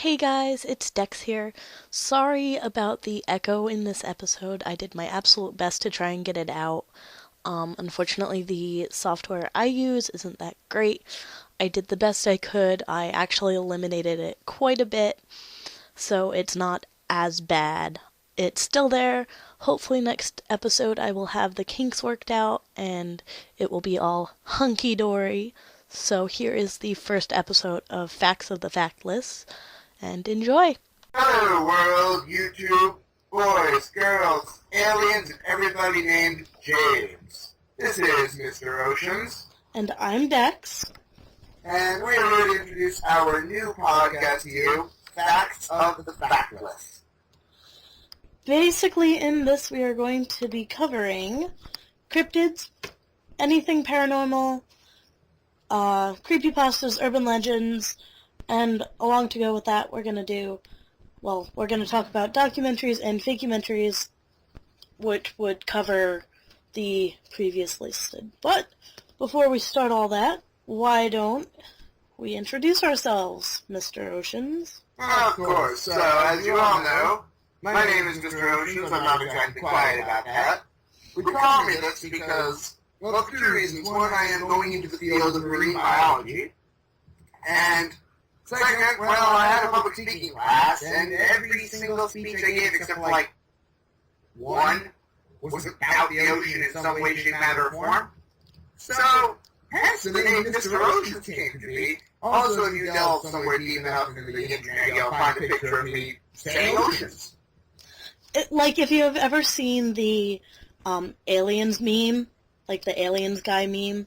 Hey guys, it's Dex here. Sorry about the echo in this episode. I did my absolute best to try and get it out. Unfortunately, the software I use isn't that great. I did the best I could. I actually eliminated it quite a bit, so it's not as bad. It's still there. Hopefully, next episode I will have the kinks worked out and it will be all hunky dory. So, here is the first episode of Facts of the Factless, and enjoy! Hello world, YouTube, boys, girls, aliens, and everybody named James. This is Mr. Oceans. And I'm Dex. And we are here to introduce our new podcast to you, Facts of the Factless. Basically, in this we are going to be covering cryptids, anything paranormal, creepypastas, urban legends, and along to go with that, we're going to talk about documentaries and fakementaries, which would cover the previous listed. But before we start all that, why don't we introduce ourselves, Mr. Oceans? Of course. So, as you all know, my name is Mr. Oceans. I'm not exactly quiet about that. We call me this because, well, for two reasons. One, I am going into the field of marine biology, and second, well, I had a public speaking class, and every single speech I gave, except for, one, was about the ocean in some way, shape, matter, or form. So, hence the name Mr. Oceans came to be. Also, if you delve somewhere deep enough into the internet, you'll find a picture of me saying oceans. If you have ever seen the aliens meme, like the aliens guy meme,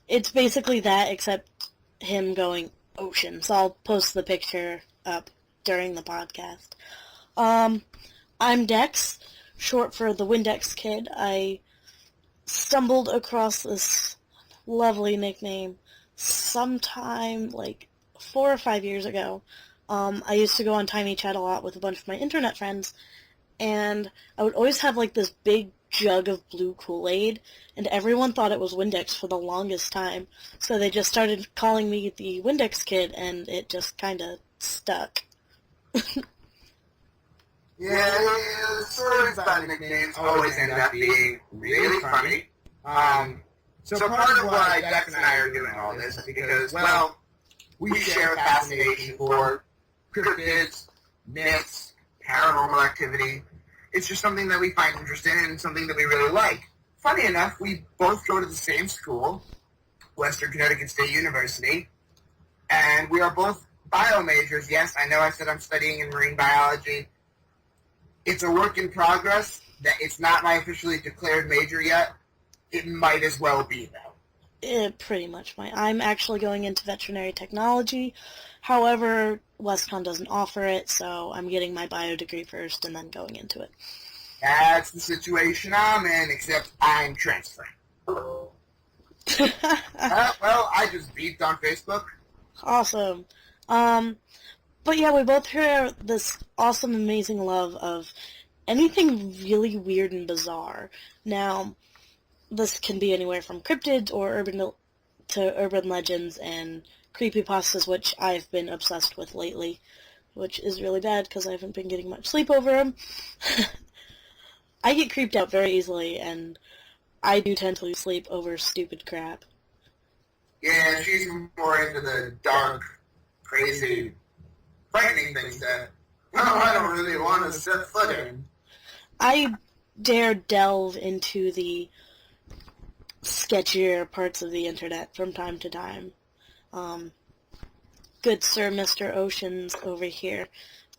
it's basically that, except him going, ocean. So I'll post the picture up during the podcast. I'm Dex, short for the Windex Kid. I stumbled across this lovely nickname sometime 4 or 5 years ago. I used to go on Tiny Chat a lot with a bunch of my internet friends, and I would always have this big jug of blue Kool-Aid, and everyone thought it was Windex for the longest time, so they just started calling me the Windex Kid, and it just kind of stuck. Yeah, the stories about nicknames always end up being really funny. So part of why Dex and I are doing all this is because, well, we share a fascination for cryptids, myths, paranormal activity. It's just something that we find interesting and something that we really like. Funny enough, we both go to the same school, Western Connecticut State University, and we are both bio majors. Yes, I know I said I'm studying in marine biology. It's a work in progress. That it's not my officially declared major yet. It might as well be, though. It pretty much might. I'm actually going into veterinary technology. However, WestCon doesn't offer it, so I'm getting my bio degree first and then going into it. That's the situation I'm in, except I'm transferring. Well, I just beeped on Facebook. Awesome. But yeah, we both share this awesome, amazing love of anything really weird and bizarre. Now, this can be anywhere from cryptids or urban legends and creepypastas, which I've been obsessed with lately, which is really bad because I haven't been getting much sleep over them. I get creeped out very easily, and I do tend to lose sleep over stupid crap. Yeah, she's more into the dark, crazy, frightening things that, I don't really want to set foot in. I dare delve into the sketchier parts of the internet from time to time. Good Sir Mr. Oceans over here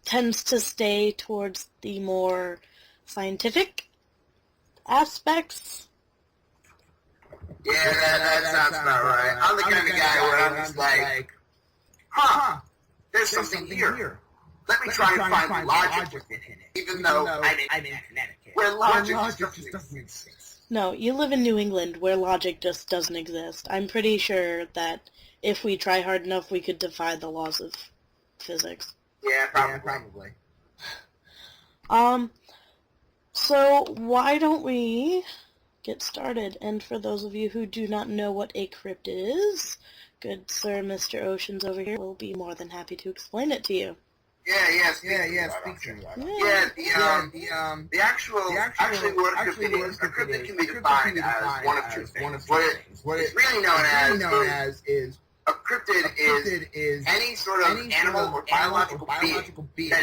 tends to stay towards the more scientific aspects. Yeah, that sounds about right. I'm the kind of guy where I'm just like, there's something here. Let me try and find logic within it, even though I'm in Connecticut, where logic just doesn't exist. No, you live in New England, where logic just doesn't exist. I'm pretty sure that if we try hard enough, we could defy the laws of physics. Yeah, probably. So why don't we get started? And for those of you who do not know what a cryptid is, good Sir Mr. Oceans over here will be more than happy to explain it to you. Yeah, speak to me about it. The actually what a cryptid can be defined as one of two things. What it's really known as is a cryptid is any sort of animal or biological being that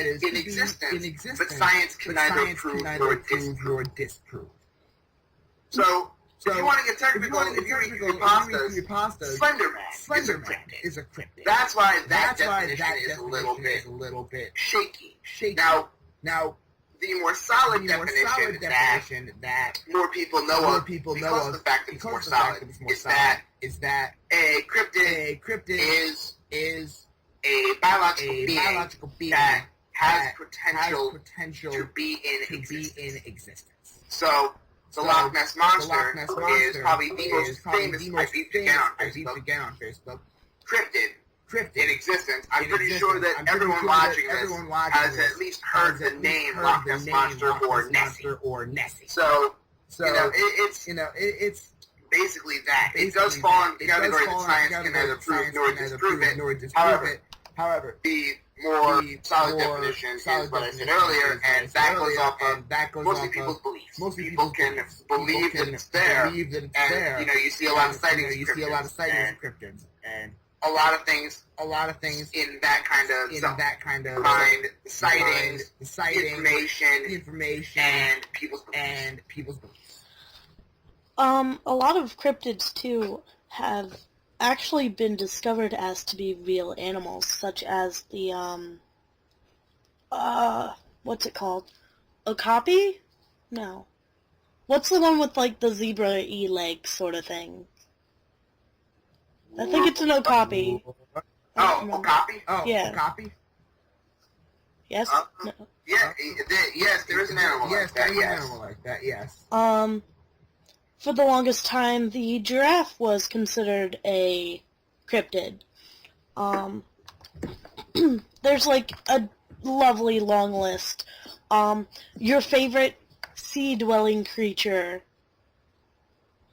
is in existence, but science can neither prove nor disprove. So, if you want to get technical, if you read creepypastas, Slenderman is a cryptid. That's why that definition is a little bit shaky. Now, the more solid definition that more people know of, because of the fact that it's more solid, is that a cryptid is a biological being that has potential to be in existence. So, the Loch Ness Monster is probably the most famous, I beat again on Facebook, cryptid in existence. I'm pretty sure that everyone watching this has at least heard the name Loch Ness Monster or Nessie. So it's basically that. It does fall in the category that science can neither prove nor disprove it. However, the more solid definition is what I said earlier, and that goes off of mostly people's beliefs. Most people can believe that it's there, and you see a lot of sightings of cryptids, and a lot of things in that kind of mind, sightings, information, and people's beliefs. A lot of cryptids too have actually been discovered as to be real animals, such as the what's it called? Okapi? No. What's the one with like the zebra legs sort of thing? I think it's an okapi. Okapi? Yeah. Okapi? Yes? No. Yes, there is an animal like that, yes. For the longest time, the giraffe was considered a cryptid. There's like a lovely long list. Your favorite sea-dwelling creature.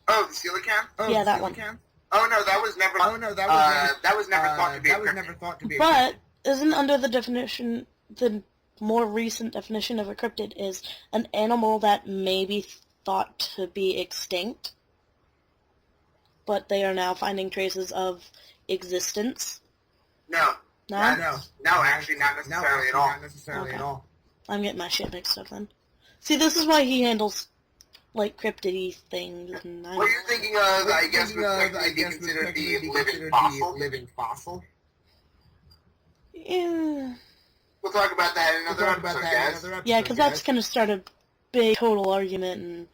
Oh, the coelacanth? Yeah, that one. Oh no, that was never. That was never thought to be a cryptid. But isn't under the more recent definition of a cryptid is an animal that may be thought to be extinct, but they are now finding traces of existence? No. No? No, actually not necessarily at all. I'm getting my shit mixed up then. See, this is why he handles like cryptid-y things. And what you're thinking of, I guess, would technically be considered the living fossil. Yeah. We'll talk about that in another episode, Yeah, because that's going to start a big total argument, and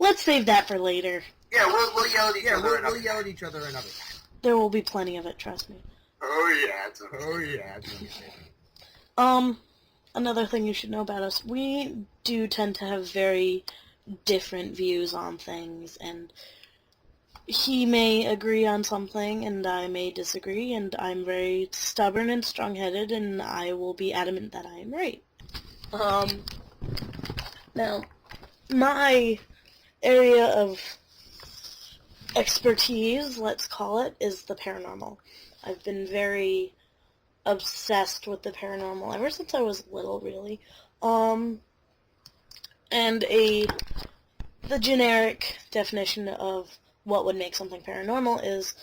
let's save that for later. Yeah, we'll yell at each other. We'll yell at each other another time. There will be plenty of it, trust me. Oh yeah. Another thing you should know about us, we do tend to have very different views on things, and he may agree on something, and I may disagree, and I'm very stubborn and strong-headed, and I will be adamant that I am right. Now, my area of expertise, let's call it, is the paranormal. I've been very obsessed with the paranormal ever since I was little, really. And the generic definition of what would make something paranormal is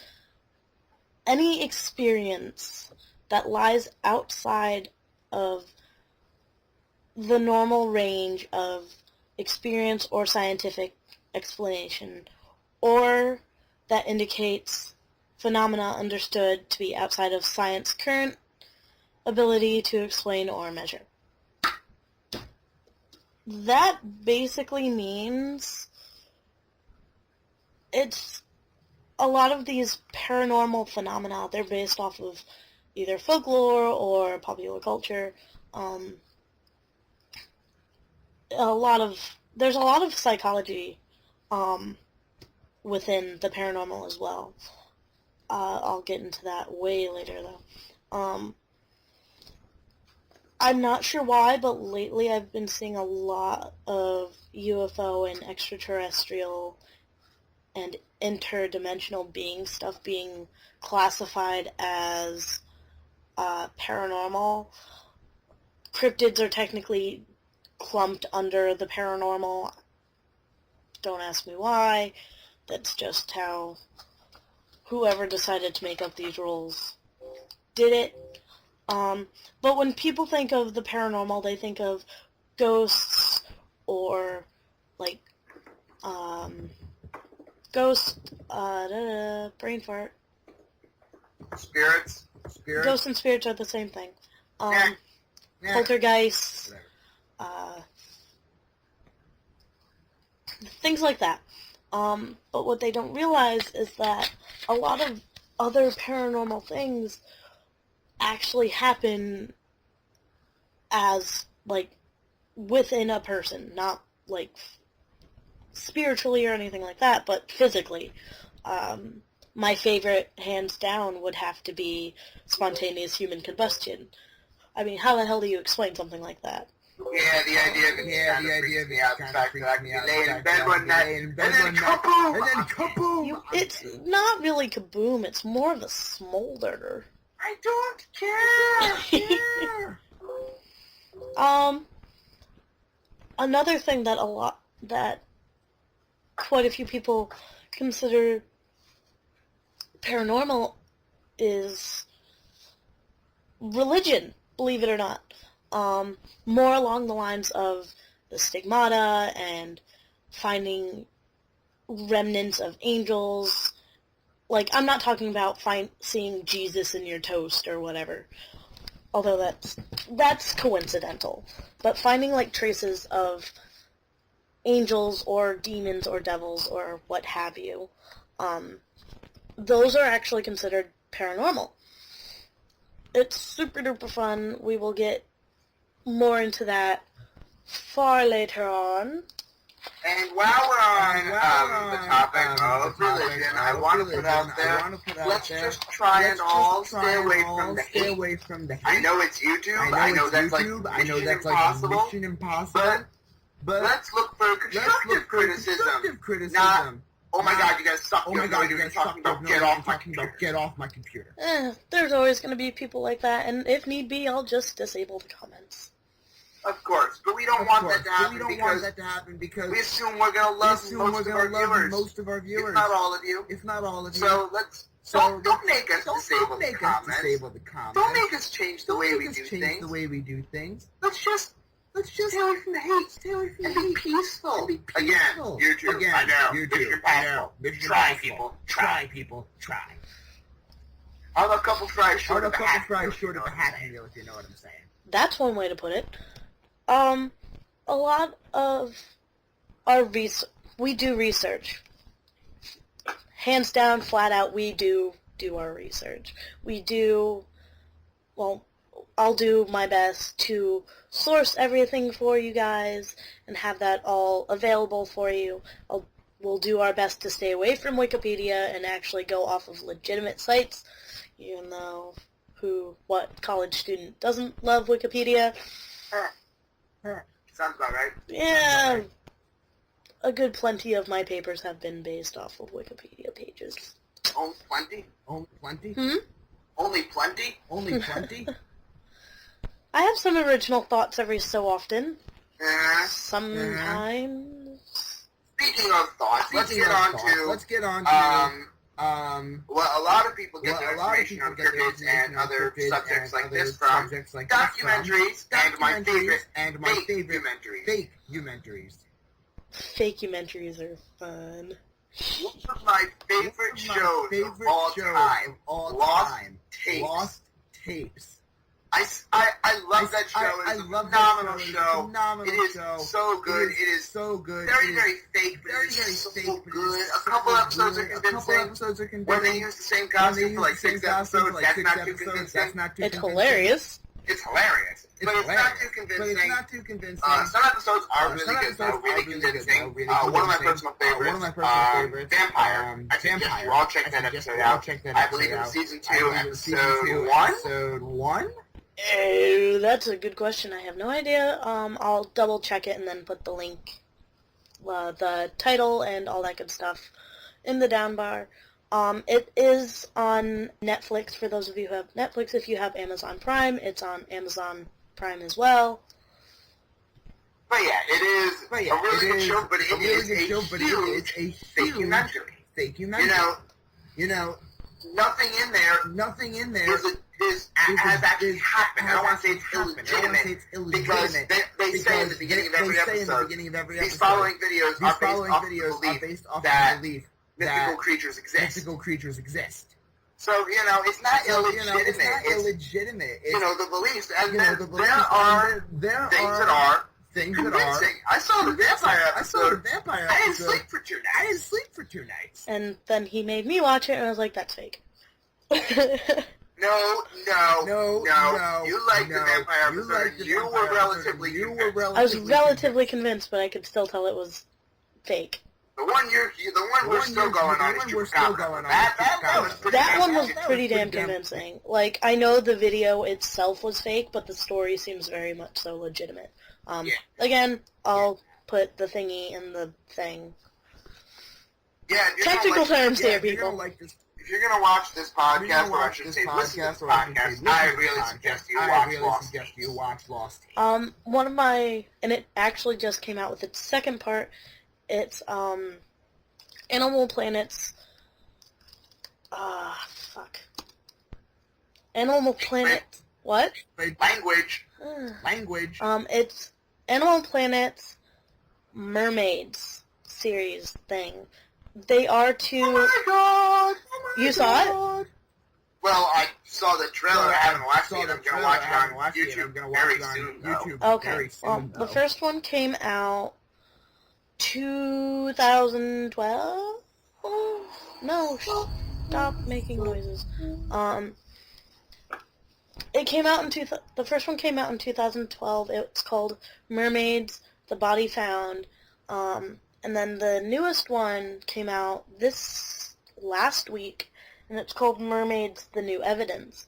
any experience that lies outside of the normal range of experience or scientific explanation, or that indicates phenomena understood to be outside of science's current ability to explain or measure. That basically means it's a lot of these paranormal phenomena, they're based off of either folklore or popular culture. There's a lot of psychology within the paranormal as well. I'll get into that way later, though. I'm not sure why, but lately I've been seeing a lot of UFO and extraterrestrial and interdimensional being stuff being classified as paranormal. Cryptids are technically clumped under the paranormal. Don't ask me why. That's just how whoever decided to make up these rules did it. But when people think of the paranormal, they think of ghosts or, like, brain fart. Spirits. Ghosts and spirits are the same thing. Yeah. Poltergeists, things like that. But what they don't realize is that a lot of other paranormal things actually happen as, like, within a person, not, like, spiritually or anything like that, but physically. My favorite, hands down, would have to be spontaneous human combustion. I mean, how the hell do you explain something like that? Yeah, the idea of it freaks me out. The fact that I can be laying in bed one night, and then kaboom! It's not really kaboom, it's more of a smolder. I don't care! Another thing that quite a few people consider paranormal is religion, believe it or not. More along the lines of the stigmata and finding remnants of angels. Like, I'm not talking about seeing Jesus in your toast or whatever, although that's coincidental. But finding, like, traces of angels or demons or devils or what have you, those are actually considered paranormal. It's super duper fun. We will get more into that far later on. And while we're on the topic of religion, I want to put out there, let's just try and all stay away from the hate. I know it's YouTube. I know that's like Mission Impossible. But let's look for constructive criticism. Not, oh my god, you guys suck. You know what you're talking about. Get off my computer. There's always going to be people like that, and if need be, I'll just disable the comments. Of course, but we don't want that to happen because we assume we're going to love most of our viewers. If not all of you. So don't make us disable the comments. Don't make us change the way we do things. Let's just stay away from the hate. And be peaceful. Again, YouTube. I know. Mission Impossible. Try, people. Try. I'm a couple fries short of a hat. If you know what I'm saying. That's one way to put it. A lot of our we do research. Hands down, flat out, we do our research. I'll do my best to source everything for you guys and have that all available for you. We'll do our best to stay away from Wikipedia and actually go off of legitimate sites, even though what college student doesn't love Wikipedia? Sounds about right. Yeah, a good plenty of my papers have been based off of Wikipedia pages. Only plenty? Hmm? Only plenty? I have some original thoughts every so often. Sometimes. Sometimes. Speaking of thoughts, let's get on to well, a lot of people get their information on cryptids and other subjects like this from documentaries and my favorite, fake documentaries. Fake documentaries are fun. One of my favorite shows of all time, Lost Tapes. I love that show. It's a phenomenal show. It is so good. It is very, very fake, but it is so good. A couple episodes are convincing. When they use the same costume for like 6 episodes, that's not too convincing. It's hilarious. It's hilarious. But it's not too convincing. Some episodes are really good, though, really convincing. One of my personal favorites, Vampire. I suggest you all check that episode out. I believe it was season 2, episode 1? Oh, that's a good question. I have no idea. I'll double check it and then put the link, the title and all that good stuff in the down bar. It is on Netflix for those of you who have Netflix. If you have Amazon Prime, it's on Amazon Prime as well. But yeah, it is a really good show, but it is a huge documentary. You know, nothing in there has actually happened. I don't want to say it's illegitimate, because they say in the beginning of every episode, these following videos are based off the belief that mystical creatures exist. So, it's not illegitimate. It's, the beliefs. And there are things that are convincing. I saw the vampire episode. I didn't sleep for 2 nights. And then he made me watch it, and I was like, that's fake. No. You liked the vampire episode. You were relatively convinced. I was relatively convinced, but I could still tell it was fake. The one we're still going on is Chupacabra. That one was pretty damn convincing. Like, I know the video itself was fake, but the story seems very much so legitimate. Again, I'll put the thingy in the thing. Yeah, technical terms here, people. If you're gonna watch this podcast, or I should say listen to this podcast, I really suggest you watch Lost. One of my, and it actually just came out with its second part. It's Animal Planet's. Animal Planet. What? Language. It's Animal Planet's Mermaids series thing. They are two. Oh my god! You saw it? Well, I saw the trailer. I haven't watched it. I'm gonna watch it on YouTube very soon. Okay. Well, the first one came out 2012. No, stop making noises. It came out the first one came out in 2012. It's called Mermaids: The Body Found. And then the newest one came out this last week, and it's called Mermaids: The New Evidence.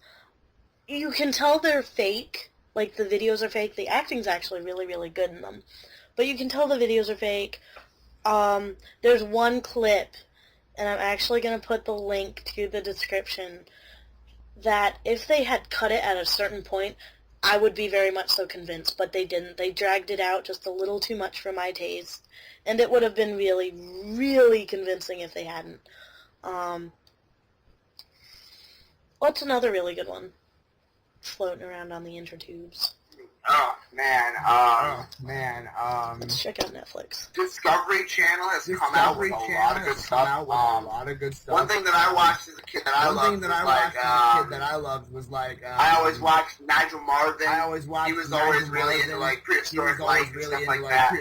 You can tell they're fake. Like, the videos are fake. The acting's actually really, really good in them. But you can tell the videos are fake. There's one clip, and I'm actually going to put the link to the description, that if they had cut it at a certain point, I would be very much so convinced, but they didn't. They dragged it out just a little too much for my taste, and it would have been really, really convincing if they hadn't. What's another really good one floating around on the intertubes? Oh, man. Let's check out Netflix. Discovery Channel has come out with a lot of good stuff. One thing that I watched as a kid that I loved was like, I always watched Nigel Marvin. He was always really into like prehistoric life and stuff like that.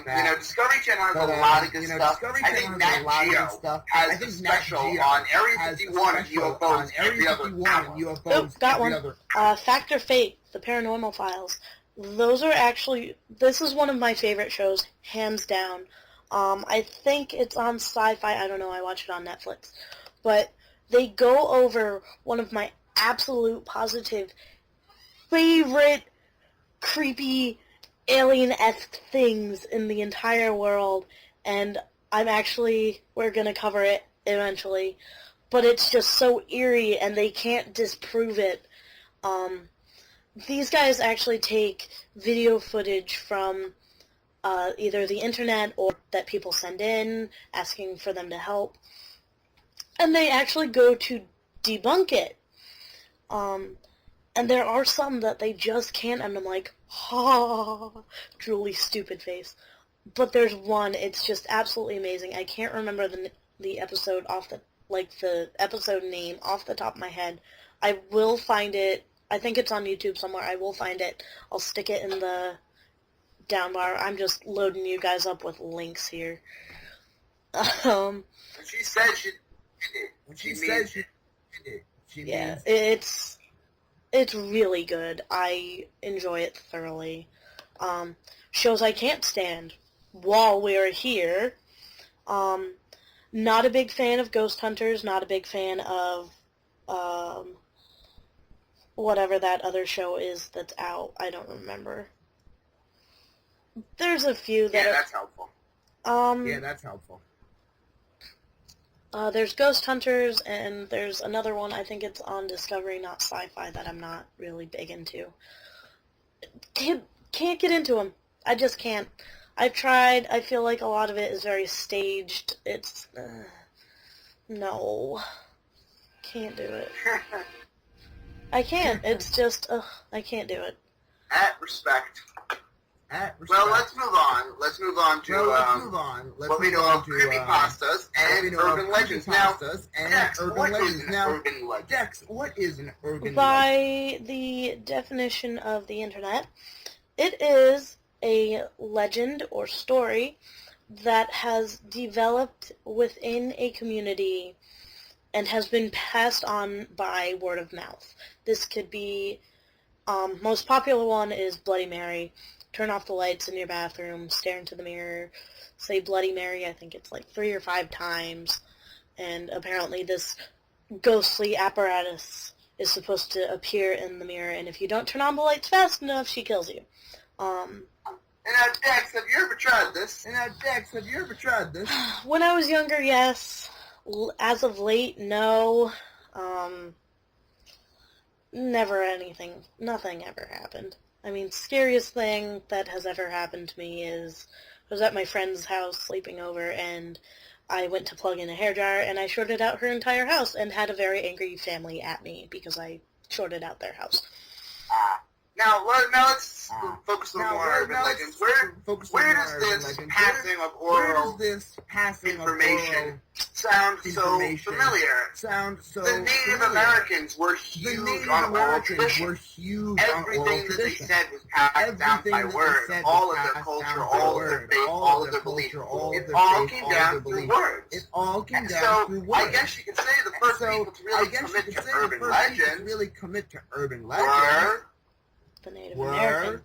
But Discovery Channel has a lot of good stuff. I think Nat Geo has a special on Area 51 and UFOs every other hour. Oh, got one. Fact or Fake, The Paranormal Files. Those are actually, this is one of my favorite shows, hands down. I think it's on Syfy. I don't know. I watch it on Netflix. But they go over one of my absolute positive favorite creepy alien-esque things in the entire world. And we're going to cover it eventually. But it's just so eerie, and they can't disprove it. These guys actually take video footage from either the internet or that people send in, asking for them to help, and they actually go to debunk it. And there are some that they just can't, and I'm like, ha, drooly stupid face. But there's one, it's just absolutely amazing. I can't remember the episode the episode name off the top of my head. I will find it. I think it's on YouTube somewhere. I will find it. I'll stick it in the down bar. I'm just loading you guys up with links here. She said she did. She yeah, it's really good. I enjoy it thoroughly. Shows I can't stand. While we're here, not a big fan of Ghost Hunters. Not a big fan of whatever that other show is that's out. I don't remember. There's a few that that's helpful. That's helpful. There's Ghost Hunters, and there's another one, I think it's on Discovery, not Sci-Fi, that I'm not really big into. Can't get into them. I just can't. I've tried. I feel like a lot of it is very staged. It's... no. Can't do it. I can't. It's just... I can't do it. At respect. Well, let's move on. Let's move on to what we know of creepypastas and urban legends. Now, Dex, what is an urban legend? Dex, what is an urban legend? By the definition of the internet, it is a legend or story that has developed within a community and has been passed on by word of mouth. This could be, most popular one is Bloody Mary. Turn off the lights in your bathroom, stare into the mirror, say Bloody Mary, I think it's like 3 or 5 times, and apparently this ghostly apparatus is supposed to appear in the mirror, and if you don't turn on the lights fast enough, she kills you. And now, Dex, have you ever tried this? When I was younger, yes. As of late, no. Never anything. Nothing ever happened. I mean, scariest thing that has ever happened to me is I was at my friend's house sleeping over, and I went to plug in a hairdryer, and I shorted out her entire house and had a very angry family at me because I shorted out their house. Now let's focus on more urban legends. Where does this passing of oral information sound so familiar? The Native Americans were huge on oral tradition. Everything that they said was passed down by word. All of their culture, all of their faith, all of their belief. It all came down through words. So I guess you could say the first people to really commit to urban legends were the Native Americans.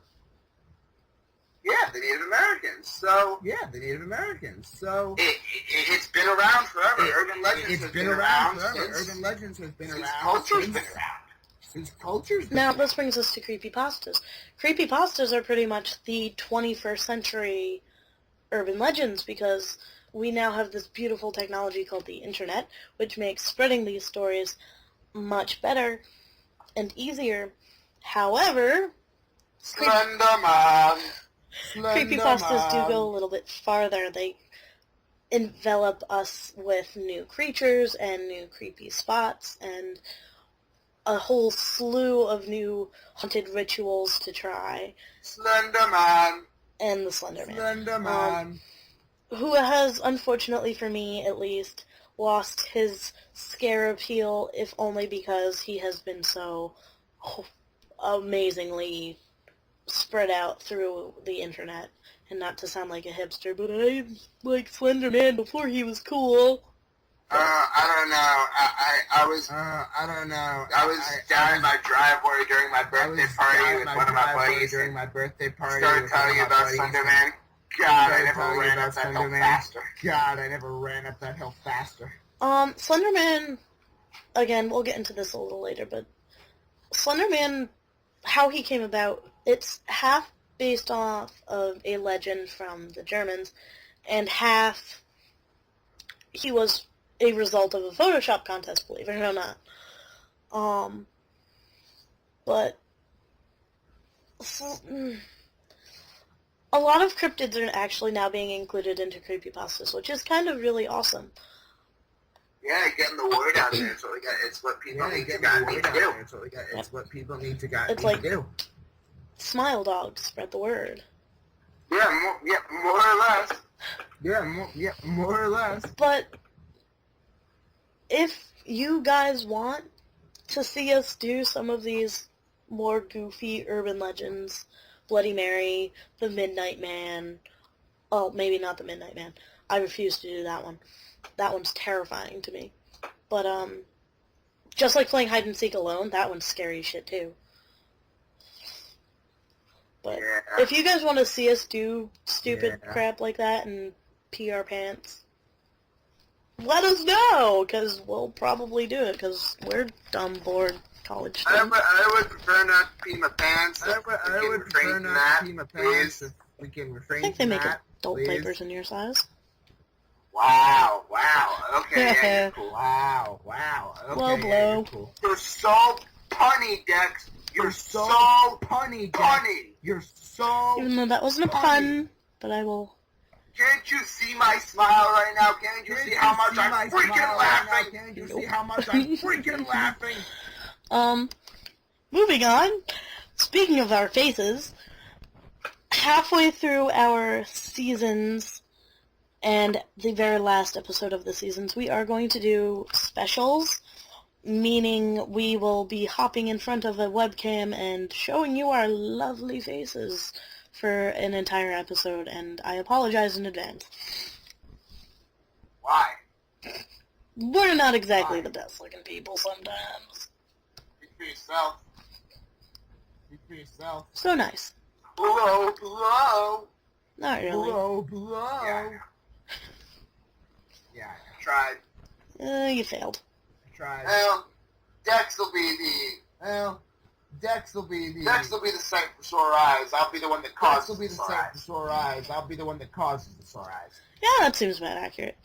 Yeah, the Native Americans. So it's been around forever. Urban legends has been around since culture's been around. Now, this brings us to creepypastas. Creepypastas are pretty much the 21st century urban legends because we now have this beautiful technology called the internet, which makes spreading these stories much better and easier. However, creepypastas do go a little bit farther. They envelop us with new creatures and new creepy spots and a whole slew of new haunted rituals to try. Slenderman. And the Slenderman. Who has, unfortunately for me at least, lost his scare appeal, if only because he has been so amazingly spread out through the internet. And not to sound like a hipster, but I like Slender Man before he was cool. I don't know. I was down in my driveway during my birthday party with one of my buddies. Started telling you about Slender Man. God, I never ran up that hill faster. Slender Man, again, we'll get into this a little later, but Slender Man, how he came about, it's half based off of a legend from the Germans, and half he was a result of a Photoshop contest, believe it or not. But a lot of cryptids are actually now being included into creepypastas, which is kind of really awesome. Yeah, getting the word out there. It's what people need to do. It's what people need to do. It's like Smile Dog, spread the word. Yeah, more or less. More or less. But if you guys want to see us do some of these more goofy urban legends, Bloody Mary, the Midnight Man, oh, maybe not the Midnight Man. I refuse to do that one. That one's terrifying to me. But, just like playing hide and seek alone, that one's scary as shit too. But if you guys want to see us do stupid crap like that and pee our pants, let us know, because we'll probably do it, because we're dumb, bored college students. I would prefer not to pee my pants. I would prefer not to pee my pants if we can refrain from that. I think they make adult diapers in your size. Wow. Okay, yeah, you're cool. Wow. Okay, Low yeah, blow. you're cool. You're so punny, Dex. You're so punny, Dex. punny. You're so Even though that wasn't a pun, but I will. Can't you see my smile right now? Can't you see how much I'm freaking laughing? Can't you see how much I'm freaking laughing? Moving on. Speaking of our faces, halfway through our seasons and the very last episode of the seasons, we are going to do specials, meaning we will be hopping in front of a webcam and showing you our lovely faces for an entire episode, and I apologize in advance. Why? We're not exactly Why? the best looking people sometimes. Speak for yourself. Speak for yourself. So nice. Blow. Not really. Blow. Yeah, Yeah, I tried. You failed. I tried. Well, Dex will be the Dex will be the sight for sore eyes. I'll be the one that Dex causes will be the sore sight for eyes. sore eyes. I'll be the one that causes the sore eyes. Yeah, that seems about accurate.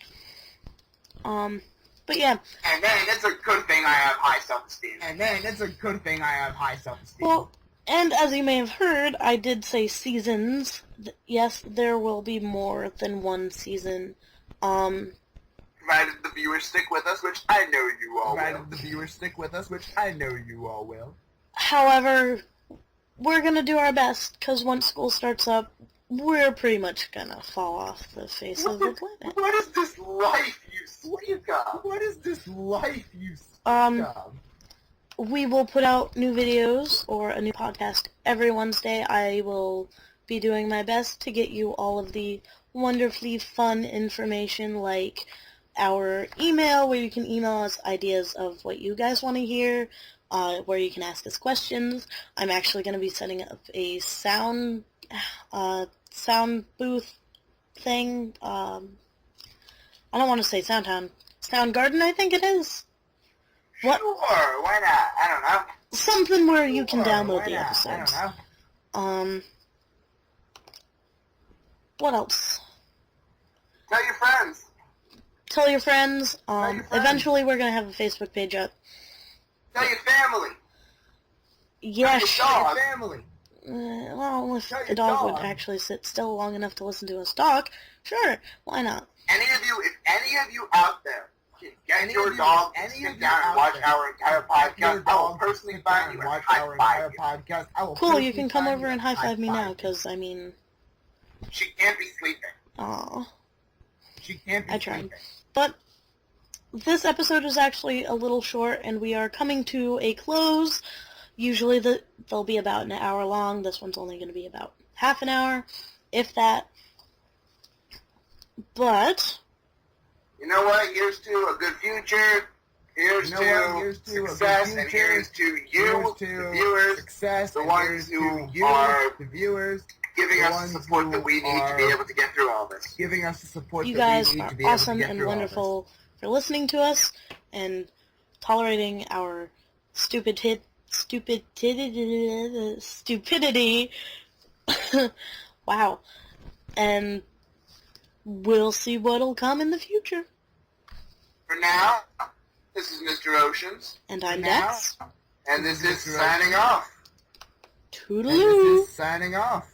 But yeah. And then it's a good thing I have high self-esteem. And then it's a good thing I have high self-esteem. Well, and as you may have heard, I did say seasons. Yes, there will be more than one season. Provided the viewers stick with us, which I know you all will. Provided the viewers stick with us, which I know you all will. However, we're gonna do our best, because once school starts up, we're pretty much gonna fall off the face of the planet. What is this life you speak of? What is this life you speak of? We will put out new videos or a new podcast every Wednesday. I will be doing my best to get you all of the wonderfully fun information, like our email, where you can email us ideas of what you guys want to hear, where you can ask us questions. I'm actually going to be setting up a sound booth thing. I don't want to say Sound Garden, I think it is. What? Sure, why not? I don't know. Something where you can download Why the not? episodes. I don't know. What else? Tell your friends. Tell your friends. Tell your friends. Eventually we're going to have a Facebook page up. Tell your family. Yes. Tell your dog. Your family. Well, if Tell the your dog would dog. actually sit still long enough to listen to us talk, sure, why not? If any of you out there can get Any your of you- dog to any sit of you down and out watch there, our entire Your podcast, I will dog personally sit find down you and and watch our entire high-five you. podcast. I will Cool, you personally can come find over you and high-five me now, high-five you. because, I mean, She can't be sleeping. aw. She can't be I tried. sleeping. But this episode is actually a little short, and we are coming to a close. Usually they'll be about an hour long. This one's only going to be about half an hour, if that. But You know what? Here's to a good future. Here's You know what? Here's to to a good success, and future. here's to you, Here's the to viewers, success, the and ones here's who to you, are the viewers, giving the us ones the support who that we need to be are able to get through all this. giving us the support you that guys we need are to be able to awesome get and through all wonderful for listening to us and tolerating our stupidity. Wow. And we'll see what'll come in the future. For now, this is Mr. Oceans, And I'm Now- Dex. and this is Mr. signing off. this. And this Toodaloo. is signing off.